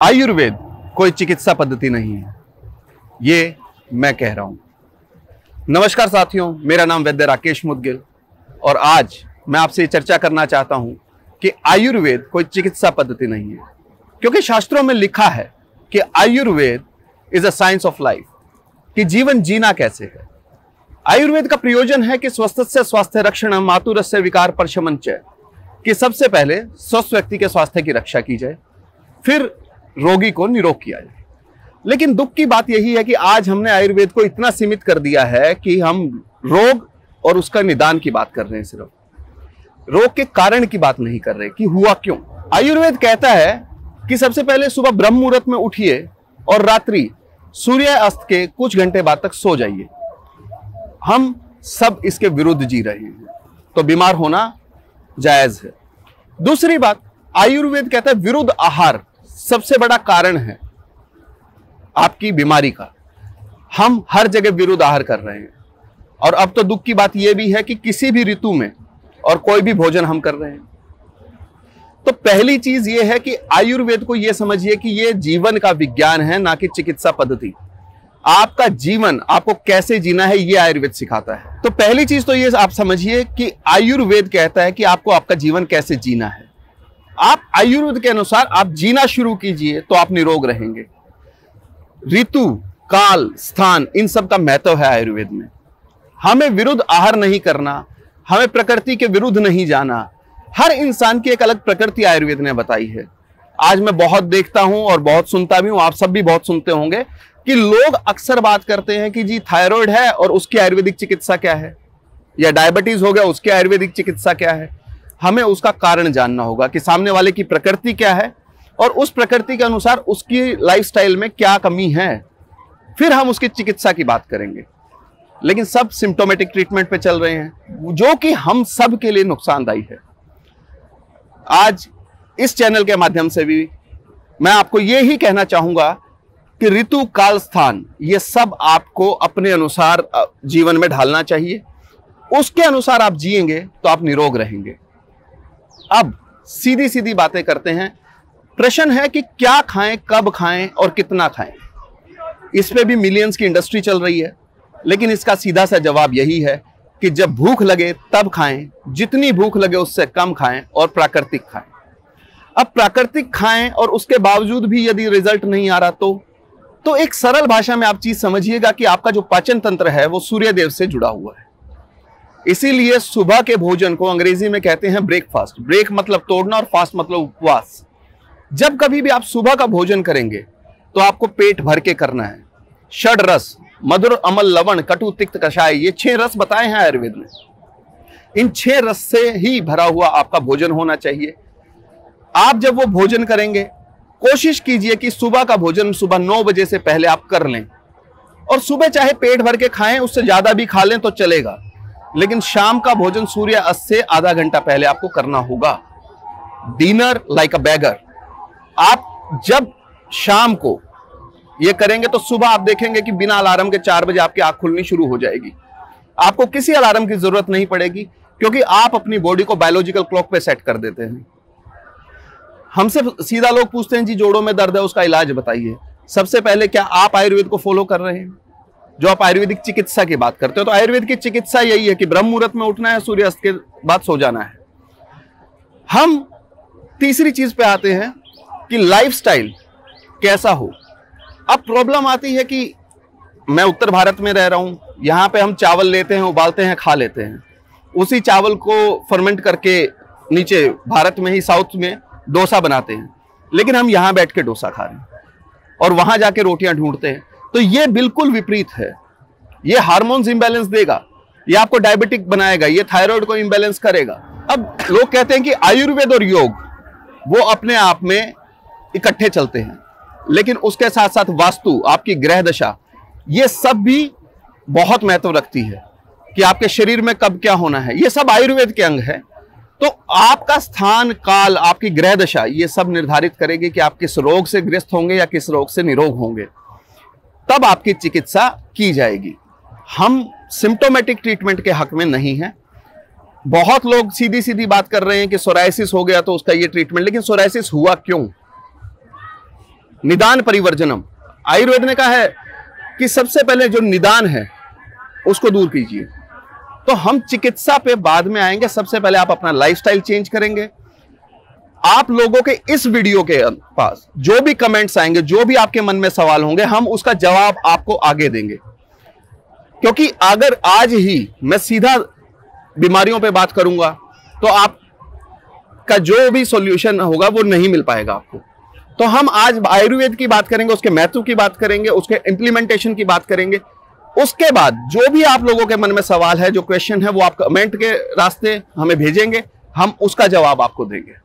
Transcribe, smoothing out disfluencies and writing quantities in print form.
आयुर्वेद कोई चिकित्सा पद्धति नहीं है, ये मैं कह रहा हूं। नमस्कार साथियों, मेरा नाम वैद्य राकेश मुदगिल और आज मैं आपसे चर्चा करना चाहता हूं कि आयुर्वेद कोई चिकित्सा पद्धति नहीं है, क्योंकि शास्त्रों में लिखा है कि Ayurveda is a science of life, कि जीवन जीना कैसे है। आयुर्वेद का प्रयोजन है कि स्वस्थस्य स्वास्थ्य रक्षण मातुरस्य विकार परशमन च, कि सबसे पहले स्वस्थ व्यक्ति के स्वास्थ्य की रक्षा की जाए, फिर रोगी को निरोग किया जाए। लेकिन दुख की बात यही है कि आज हमने आयुर्वेद को इतना सीमित कर दिया है कि हम रोग और उसका निदान की बात कर रहे हैं, सिर्फ रोग के कारण की बात नहीं कर रहे कि हुआ क्यों। आयुर्वेद कहता है कि सबसे पहले सुबह ब्रह्म मुहूर्त में उठिए और रात्रि सूर्य अस्त के कुछ घंटे बाद तक सो जाइए। हम सब इसके विरुद्ध जी रहे हैं, तो बीमार होना जायज है। दूसरी बात, आयुर्वेद कहता है विरुद्ध आहार सबसे बड़ा कारण है आपकी बीमारी का। हम हर जगह विरुद्ध आहार कर रहे हैं, और अब तो दुख की बात यह भी है कि किसी भी ऋतु में और कोई भी भोजन हम कर रहे हैं। तो पहली चीज यह है कि आयुर्वेद को यह समझिए कि यह जीवन का विज्ञान है, ना कि चिकित्सा पद्धति। आपका जीवन आपको कैसे जीना है यह आयुर्वेद सिखाता है। तो पहली चीज तो यह आप समझिए कि आयुर्वेद कहता है कि आपको आपका जीवन कैसे जीना है। आप आयुर्वेद के अनुसार आप जीना शुरू कीजिए तो आप निरोग रहेंगे। ऋतु, काल, स्थान, इन सब का महत्व है आयुर्वेद में। हमें विरुद्ध आहार नहीं करना, हमें प्रकृति के विरुद्ध नहीं जाना। हर इंसान की एक अलग प्रकृति आयुर्वेद ने बताई है। आज मैं बहुत देखता हूं और बहुत सुनता भी हूं, आप सब भी बहुत सुनते होंगे कि लोग अक्सर बात करते हैं कि जी थायराइड है और उसकी आयुर्वेदिक चिकित्सा क्या है, या डायबिटीज हो गया उसकी आयुर्वेदिक चिकित्सा क्या है। हमें उसका कारण जानना होगा कि सामने वाले की प्रकृति क्या है और उस प्रकृति के अनुसार उसकी लाइफस्टाइल में क्या कमी है, फिर हम उसकी चिकित्सा की बात करेंगे। लेकिन सब सिम्टोमेटिक ट्रीटमेंट पे चल रहे हैं, जो कि हम सब के लिए नुकसानदायी है। आज इस चैनल के माध्यम से भी मैं आपको यह ही कहना चाहूंगा कि ऋतु, काल, स्थान, ये सब आपको अपने अनुसार जीवन में ढालना चाहिए। उसके अनुसार आप जिएंगे तो आप निरोग रहेंगे। अब सीधी सीधी बातें करते हैं। प्रश्न है कि क्या खाएं, कब खाएं और कितना खाएं। इस पे भी मिलियंस की इंडस्ट्री चल रही है, लेकिन इसका सीधा सा जवाब यही है कि जब भूख लगे तब खाएं, जितनी भूख लगे उससे कम खाएं और प्राकृतिक खाएं। अब प्राकृतिक खाएं और उसके बावजूद भी यदि रिजल्ट नहीं आ रहा तो एक सरल भाषा में आप चीज समझिएगा कि आपका जो पाचन तंत्र है वो सूर्य देव से जुड़ा हुआ है। इसीलिए सुबह के भोजन को अंग्रेजी में कहते हैं ब्रेकफास्ट। ब्रेक मतलब तोड़ना और फास्ट मतलब उपवास। जब कभी भी आप सुबह का भोजन करेंगे तो आपको पेट भर के करना है। षड रस, मधुर, अमल, लवण, कटु, तिक्त, कषाय, ये 6 रस बताए हैं आयुर्वेद में। इन 6 रस से ही भरा हुआ आपका भोजन होना चाहिए। आप जब वो भोजन करेंगे, कोशिश कीजिए कि सुबह का भोजन सुबह 9 बजे से पहले आप कर लें, और सुबह चाहे पेट भर के खाएं, उससे ज्यादा भी खा लें तो चलेगा, लेकिन शाम का भोजन सूर्य अस्त से आधा घंटा पहले आपको करना होगा। डिनर लाइक अ बैगर। आप जब शाम को ये करेंगे तो सुबह आप देखेंगे कि बिना अलार्म के 4 बजे आपकी आंख खुलनी शुरू हो जाएगी। आपको किसी अलार्म की जरूरत नहीं पड़ेगी, क्योंकि आप अपनी बॉडी को बायोलॉजिकल क्लॉक पे सेट कर देते हैं। हमसे सीधा लोग पूछते हैं जी जोड़ों में दर्द है, उसका इलाज बताइए। सबसे पहले क्या आप आयुर्वेद को फॉलो कर रहे हैं? जो आप आयुर्वेदिक चिकित्सा की बात करते हो, तो आयुर्वेद की चिकित्सा यही है कि ब्रह्म मुहूर्त में उठना है, सूर्यास्त के बाद सो जाना है। हम तीसरी चीज पे आते हैं कि लाइफस्टाइल कैसा हो। अब प्रॉब्लम आती है कि मैं उत्तर भारत में रह रहा हूं, यहां पे हम चावल लेते हैं, उबालते हैं, खा लेते हैं। उसी चावल को फर्मेंट करके नीचे भारत में ही साउथ में डोसा बनाते हैं, लेकिन हम यहां बैठ के डोसा खा रहे हैं और वहां जाके रोटियां ढूंढते हैं। तो ये बिल्कुल विपरीत है। ये हार्मोन्स इंबैलेंस देगा, ये आपको डायबिटिक बनाएगा, ये थायराइड को इंबैलेंस करेगा। अब लोग कहते हैं कि आयुर्वेद और योग वो अपने आप में इकट्ठे चलते हैं, लेकिन उसके साथ साथ वास्तु, आपकी ग्रह दशा, ये सब भी बहुत महत्व रखती है कि आपके शरीर में कब क्या होना है। ये सब आयुर्वेद के अंग है। तो आपका स्थान, काल, आपकी ग्रह दशा, ये सब निर्धारित करेगी कि आप किस रोग से ग्रस्त होंगे या किस रोग से निरोग होंगे। तब आपकी चिकित्सा की जाएगी। हम सिम्टोमेटिक ट्रीटमेंट के हक में नहीं हैं। बहुत लोग सीधी सीधी बात कर रहे हैं कि सोरायसिस हो गया तो उसका ये ट्रीटमेंट, लेकिन सोरायसिस हुआ क्यों? निदान परिवर्जनम। आयुर्वेद ने कहा है कि सबसे पहले जो निदान है उसको दूर कीजिए। तो हम चिकित्सा पे बाद में आएंगे, सबसे पहले आप अपना लाइफस्टाइल चेंज करेंगे। आप लोगों के इस वीडियो के पास जो भी कमेंट्स आएंगे, जो भी आपके मन में सवाल होंगे, हम उसका जवाब आपको आगे देंगे। क्योंकि अगर आज ही मैं सीधा बीमारियों पे बात करूंगा तो आपका जो भी सॉल्यूशन होगा वो नहीं मिल पाएगा आपको। तो हम आज आयुर्वेद की बात करेंगे, उसके महत्व की बात करेंगे, उसके इंप्लीमेंटेशन की बात करेंगे। उसके बाद जो भी आप लोगों के मन में सवाल है, जो क्वेश्चन है, वो आप कमेंट के रास्ते हमें भेजेंगे, हम उसका जवाब आपको देंगे।